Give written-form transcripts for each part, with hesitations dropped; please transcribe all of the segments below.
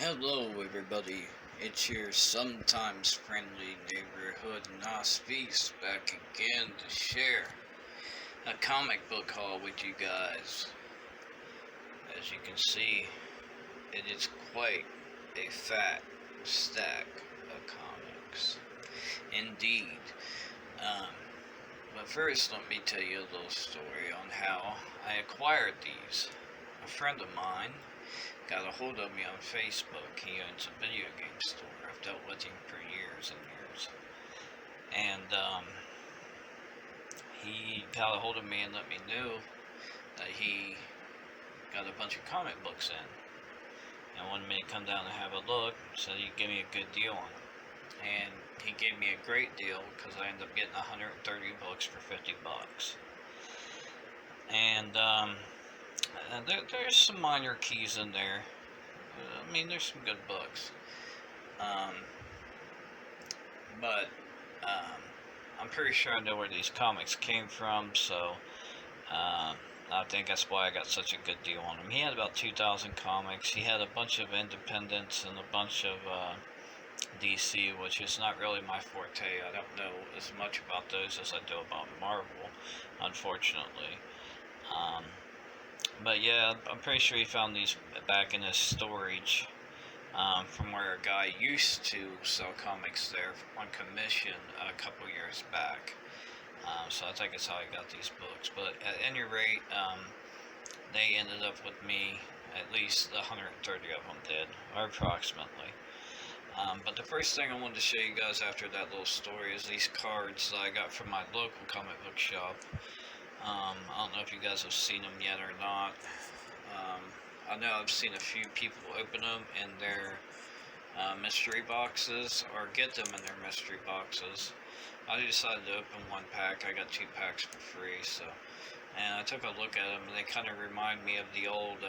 Hello, everybody. It's your sometimes friendly neighborhood Nas Feast back again to share a comic book haul with you guys. As you can see, it is quite a fat stack of comics. Indeed. Um, but first, let me tell you a little story on how I acquired these. A friend of mine got a hold of me on Facebook. He owns a video game store. I've dealt with him for years and years. And he got a hold of me and let me know that he got a bunch of comic books in. And wanted me to come down and have a look, so he'd give me a good deal on them. And he gave me a great deal because I ended up getting 130 books for $50. And there's some minor keys in there. I mean, there's some good books. But I'm pretty sure I know where these comics came from, so I think that's why I got such a good deal on them. He had about 2,000 comics. He had a bunch of independents and a bunch of DC, which is not really my forte. I don't know as much about those as I do about Marvel, unfortunately. But yeah, I'm pretty sure he found these back in his storage from where a guy used to sell comics there on commission a couple years back. So I think that's how I got these books. But at any rate, they ended up with me, at least 130 of them did, or approximately. But the first thing I wanted to show you guys after that little story is these cards that I got from my local comic book shop. I don't know if you guys have seen them yet or not. I know I've seen a few people open them in their mystery boxes, or get them in their mystery boxes. I decided to open one pack. I got 2 packs for free, and I took a look at them, and they kind of remind me of the old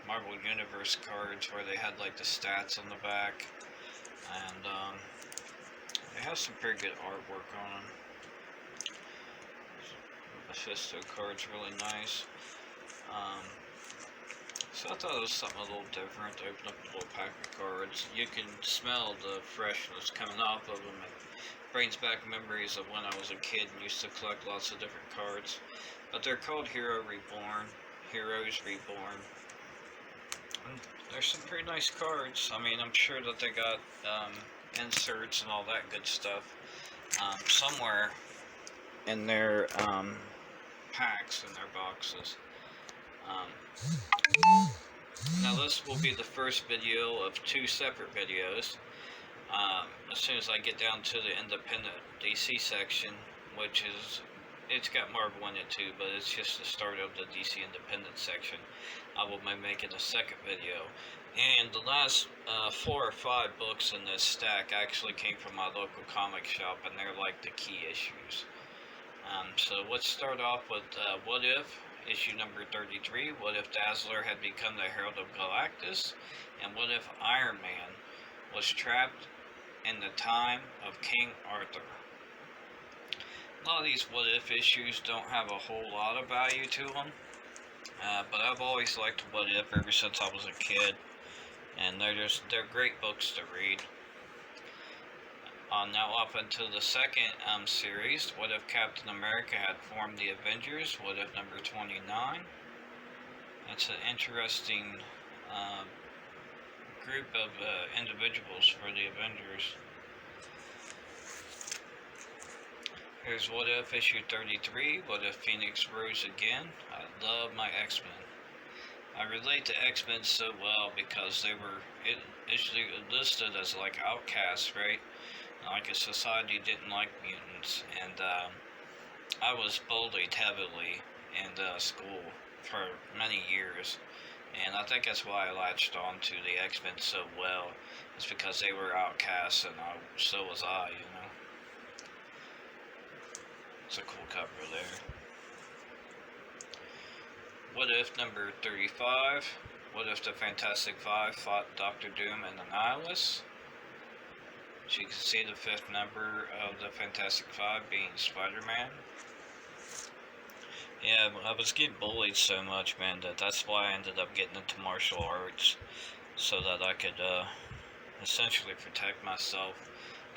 Marvel Universe cards where they had like the stats on the back, and they have some pretty good artwork on them. The Mephisto card's really nice. So I thought it was something a little different to open up a little pack of cards. You can smell the freshness coming off of them. It brings back memories of when I was a kid and used to collect lots of different cards. But they're called Heroes Reborn. And there's some pretty nice cards. I mean, I'm sure that they got inserts and all that good stuff somewhere in their packs, in their boxes. Now this will be the first video of 2 separate videos. As soon as I get down to the independent DC section, which is, it's got Marvel in it too, but it's just the start of the DC independent section, I will be making a second video. And the last 4 or 5 books in this stack actually came from my local comic shop, and they're like the key issues. So let's start off with What If? Issue number 33, what if Dazzler had become the Herald of Galactus? And what if Iron Man was trapped in the time of King Arthur? A lot of these what if issues don't have a whole lot of value to them, but I've always liked What If ever since I was a kid, and they're great books to read. Now up until the second series, what if Captain America had formed the Avengers? What if number 29? That's an interesting group of individuals for the Avengers. Here's What If issue 33, what if Phoenix rose again? I love my X-Men. I relate to X-Men so well because they were initially listed as like outcasts, right? Like a society didn't like mutants, and I was bullied heavily in school for many years, and I think that's why I latched on to the X-Men so well. It's because they were outcasts, and so was I, you know. It's a cool cover there. What if number 35? What if the Fantastic Five fought Dr. Doom and the Nihilists? So you can see the 5th member of the Fantastic Five being Spider-Man. Yeah, I was getting bullied so much, man, that's why I ended up getting into martial arts. so that I could essentially protect myself.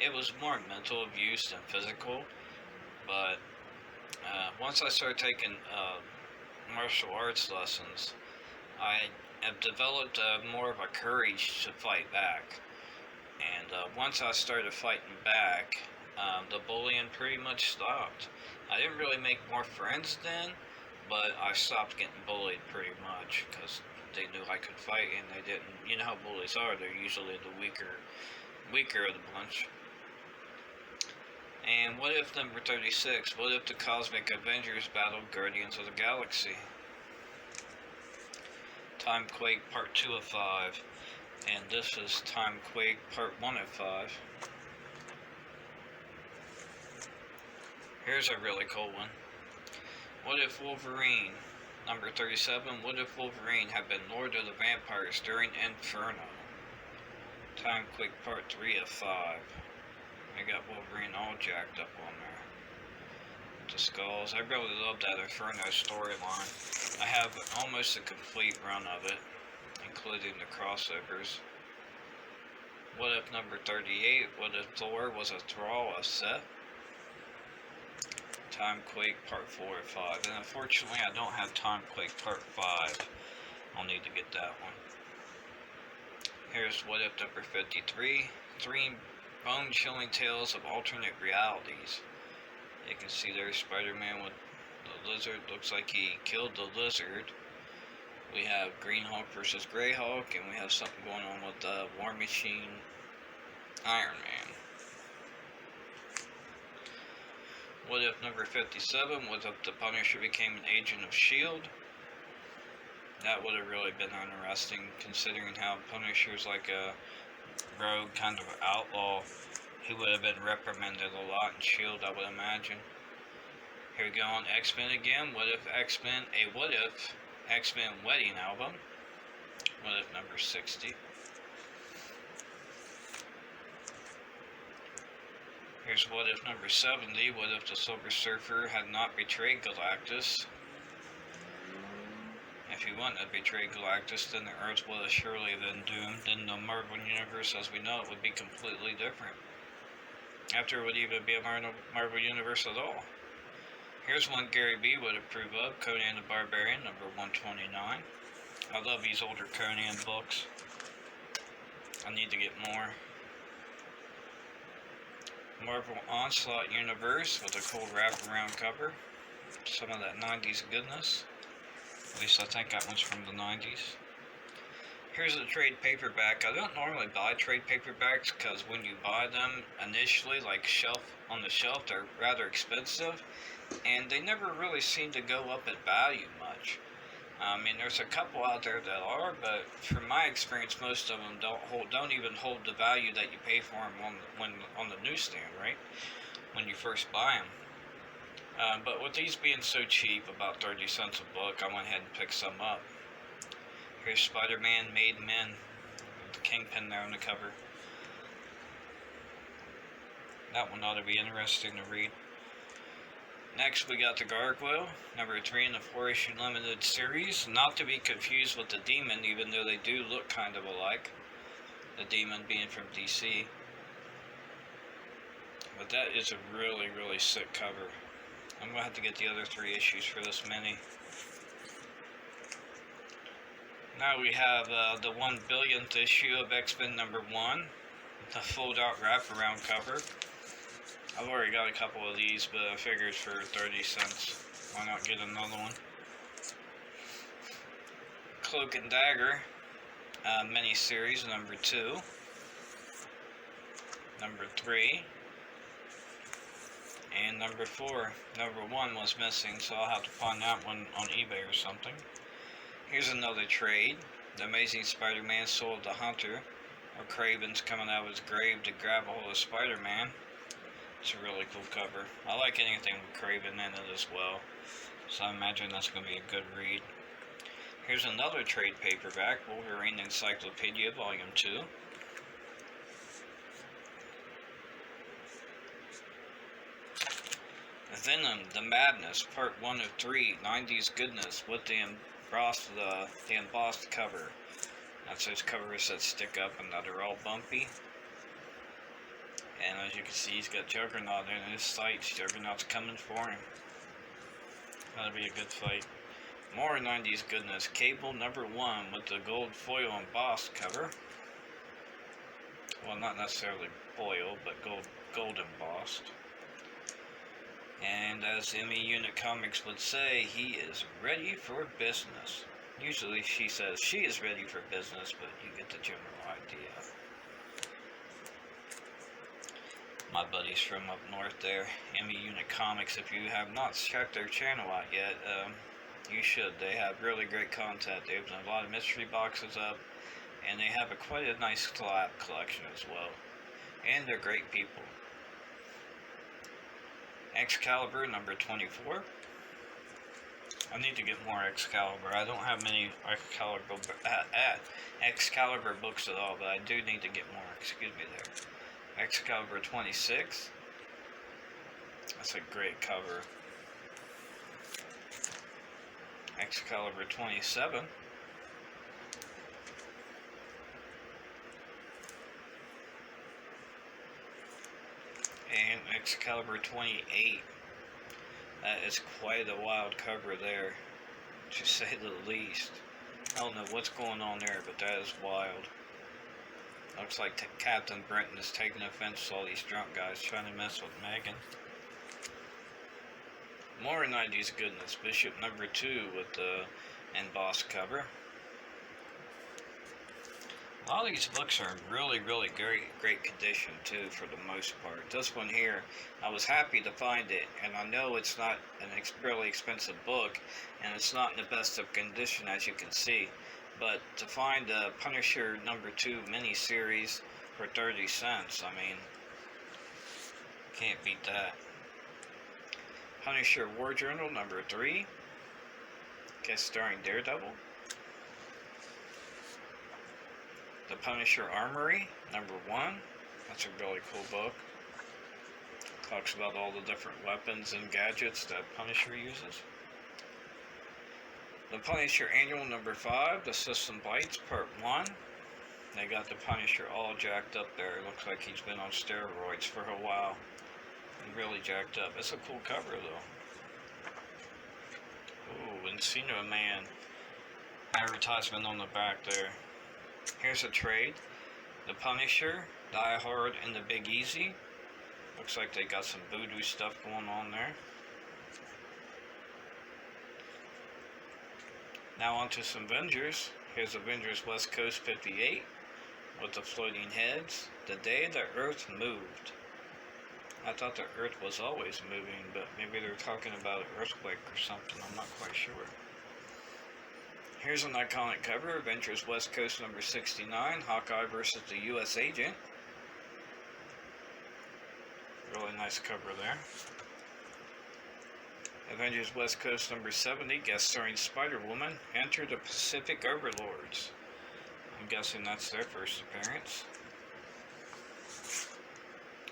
It was more mental abuse than physical, but once I started taking martial arts lessons, I have developed more of a courage to fight back. And once I started fighting back, the bullying pretty much stopped. I didn't really make more friends then, but I stopped getting bullied pretty much because they knew I could fight and they didn't. You know how bullies are; they're usually the weaker of the bunch. And what if number 36? What if the cosmic Avengers battled Guardians of the Galaxy? Timequake Part 2 of 5. And this is Timequake Part 1 of 5. Here's a really cool one. What if Wolverine, number 37, what if Wolverine had been Lord of the Vampires during Inferno? Timequake Part 3 of 5. I got Wolverine all jacked up on there. With the skulls. I really love that Inferno storyline. I have almost a complete run of it, including the crossovers. What if number 38? What if Thor was a thrall of Seth? Timequake Part 4 or 5. And unfortunately, I don't have Timequake Part 5. I'll need to get that one. Here's what if number 53. 3 bone-chilling tales of alternate realities. You can see there's Spider-Man with the lizard. Looks like he killed the lizard. We have Green Hulk versus Grey Hulk, and we have something going on with War Machine, Iron Man. What if number 57? What if the Punisher became an agent of S.H.I.E.L.D.? That would have really been interesting, considering how Punisher's like a rogue kind of outlaw. He would have been reprimanded a lot in S.H.I.E.L.D., I would imagine. Here we go on X-Men again. What if X-Men wedding album? What if number 60? Here's what if number 70. What if the Silver Surfer had not betrayed Galactus? If he wouldn't have betrayed Galactus, then the Earth would have surely been doomed, and the Marvel Universe as we know it would be completely different. After it would even be a Marvel Universe at all. Here's one Gary B would approve of, Conan the Barbarian, number 129. I love these older Conan books. I need to get more. Marvel Onslaught Universe with a cool wraparound cover. Some of that 90s goodness. At least I think that one's from the 90s. Here's a trade paperback. I don't normally buy trade paperbacks because when you buy them initially, like on the shelf, they're rather expensive. And they never really seem to go up in value much. I mean, there's a couple out there that are, but from my experience, most of them don't even hold the value that you pay for them on the newsstand, right? When you first buy them. But with these being so cheap, about 30 cents a book, I went ahead and picked some up. Here's Spider-Man Made Men, with the Kingpin there on the cover. That one ought to be interesting to read. Next, we got the Gargoyle, number 3 in the 4-issue limited series. Not to be confused with the Demon, even though they do look kind of alike. The Demon being from DC. But that is a really, really sick cover. I'm going to have to get the other 3 issues for this mini. Now we have the 1/1000th issue of X-Men number 1. The fold-out wraparound cover. I've already got a couple of these, but I figured for 30 cents, why not get another one? Cloak and Dagger mini-series number 2. Number 3. And number 4. Number 1 was missing, so I'll have to find that one on eBay or something. Here's another trade. The Amazing Spider-Man Soul of the Hunter, where Kraven's coming out of his grave to grab a hold of Spider-Man. It's a really cool cover. I like anything with Kraven in it as well, so I imagine that's going to be a good read. Here's another trade paperback, Wolverine Encyclopedia Volume 2. Venom, The Madness, Part 1 of 3, 90s goodness with the embossed cover. That's those covers that stick up and that are all bumpy. And as you can see, he's got Juggernaut in his sights. Juggernaut's coming for him. That'll be a good fight. More 90s goodness. Cable #1 with the gold foil embossed cover. Well, not necessarily foil, but gold embossed. And as Emmy Unit Comics would say, he is ready for business. Usually she says she is ready for business, but you get the general idea. My buddies from up north there, Emmy Unit Comics, if you have not checked their channel out yet, you should. They have really great content. They open a lot of mystery boxes up, and they have quite a nice collab collection as well. And they're great people. Excalibur #24. I need to get more Excalibur. I don't have many Excalibur books at all, but I do need to get more. Excuse me there. Excalibur 26. That's a great cover. Excalibur 27. And Excalibur 28. That is quite a wild cover there, to say the least. I don't know what's going on there, but that is wild. Looks like Captain Britain is taking offense to all these drunk guys trying to mess with Megan. More 90s goodness. Bishop #2 with the embossed cover. A lot of these books are in really great condition too, for the most part. This one here, I was happy to find it, and I know it's not an really expensive book, and it's not in the best of condition, as you can see. But to find a Punisher #2 miniseries for 30 cents, I mean, can't beat that. Punisher War Journal #3, guest starring Daredevil. The Punisher Armory #1, that's a really cool book. Talks about all the different weapons and gadgets that Punisher uses. The Punisher Annual #5, The System Bites Part 1. They got the Punisher all jacked up there. It looks like he's been on steroids for a while. He's really jacked up. It's a cool cover though. Ooh, Encino Man. Advertisement on the back there. Here's a trade. The Punisher, Die Hard, and the Big Easy. Looks like they got some voodoo stuff going on there. Now on to some Avengers. Here's Avengers West Coast 58 with the floating heads. The day the Earth moved. I thought the Earth was always moving, but maybe they're talking about an earthquake or something. I'm not quite sure. Here's an iconic cover, Avengers West Coast #69, Hawkeye versus the U.S. Agent. Really nice cover there. Avengers West Coast #70, guest starring Spider-Woman, Enter the Pacific Overlords. I'm guessing that's their first appearance.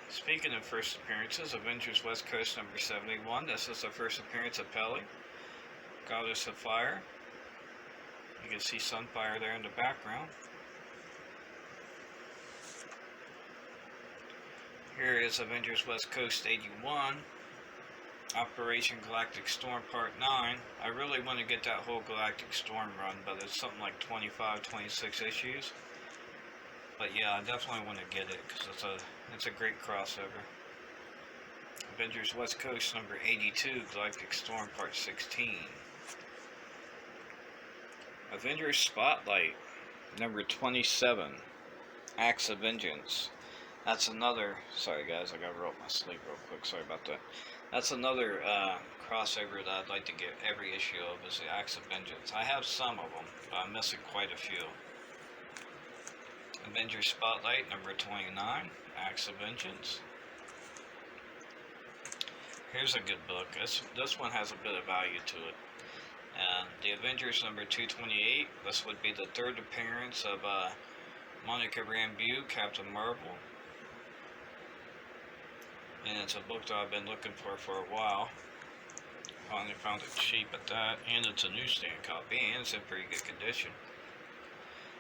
Speaking of first appearances, Avengers West Coast #71, this is the first appearance of Pele, Goddess of Fire. You can see Sunfire there in the background. Here is Avengers West Coast 81, Operation Galactic Storm Part 9. I really want to get that whole Galactic Storm run, but it's something like 25, 26 issues. But yeah, I definitely want to get it, because it's a great crossover. Avengers West Coast #82, Galactic Storm Part 16. Avengers Spotlight #27, Acts of Vengeance. That's another, sorry guys, I gotta roll up my sleeve real quick, sorry about that. That's another crossover that I'd like to get every issue of, is the Acts of Vengeance. I have some of them, but I'm missing quite a few. Avengers Spotlight #29, Acts of Vengeance. Here's a good book. This one has a bit of value to it. The Avengers #228. This would be the third appearance of Monica Rambeau, Captain Marvel. And it's a book that I've been looking for a while. Finally found it cheap at that, and it's a newsstand copy, and it's in pretty good condition.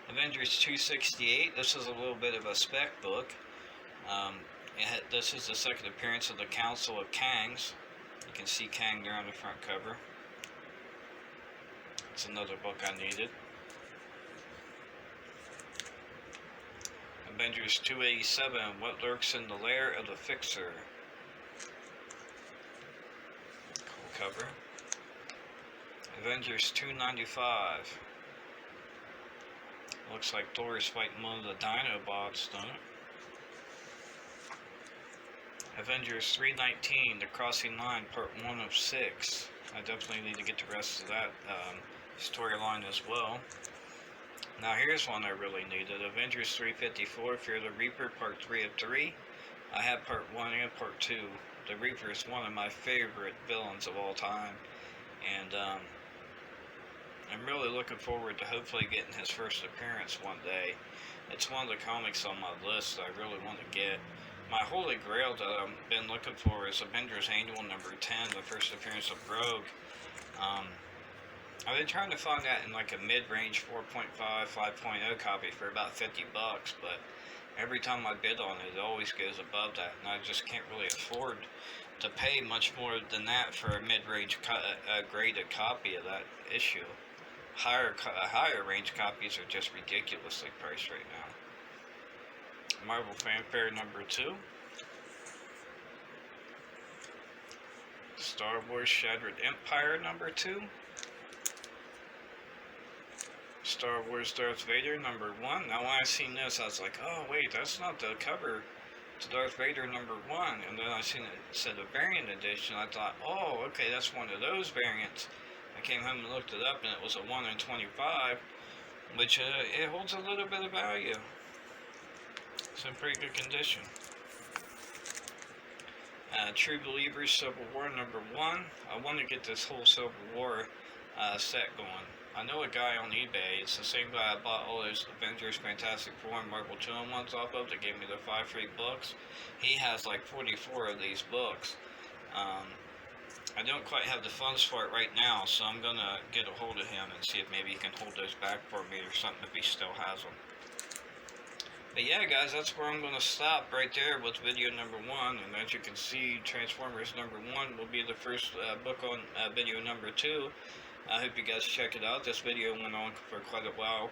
Avengers 268. This is a little bit of a spec book. This is the second appearance of the Council of Kangs. You can see Kang there on the front cover. It's another book I needed. Avengers 287. What lurks in the lair of the Fixer? Cool cover. Avengers 295. Looks like Thor is fighting one of the Dinobots, don't it? Avengers 319, The Crossing Line, Part 1 of 6. I definitely need to get the rest of that storyline as well. Now here's one I really needed. Avengers 354, Fear the Reaper, Part 3 of 3. I have Part 1 and Part 2. The Reaper is one of my favorite villains of all time. And I'm really looking forward to hopefully getting his first appearance one day. It's one of the comics on my list that I really want to get. My holy grail that I've been looking for is Avengers Annual number 10, the first appearance of Rogue. I've been trying to find that in like a mid-range 4.5, 5.0 copy for about $50, but every time I bid on it, it always goes above that, and I just can't really afford to pay much more than that for a mid-range graded copy of that issue. Higher range copies are just ridiculously priced right now. Marvel Fanfare number 2. Star Wars Shattered Empire number 2. Star Wars Darth Vader number 1. Now when I seen this, I was like, oh wait, that's not the cover to Darth Vader number 1. And then I seen it said a variant edition. I thought, oh, okay, that's one of those variants. I came home and looked it up, and it was a 1 in 25, which it holds a little bit of value. It's in pretty good condition. True Believers Civil War number 1. I want to get this whole Civil War set going. I know a guy on eBay. It's the same guy I bought all those Avengers, Fantastic Four, and Marvel 2-in-1s off of that gave me the 5 free books. He has like 44 of these books. I don't quite have the funds for it right now, so I'm going to get a hold of him and see if maybe he can hold those back for me or something if he still has them. But yeah, guys, that's where I'm going to stop right there with video number 1. And as you can see, Transformers number 1 will be the first book on video number 2. I hope you guys check it out. This video went on for quite a while.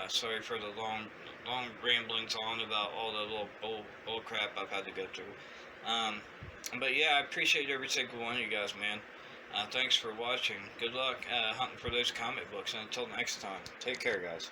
Sorry for the long ramblings on about all the little bull crap I've had to go through. But yeah, I appreciate every single one of you guys, man. Thanks for watching. Good luck hunting for those comic books. And until next time, take care, guys.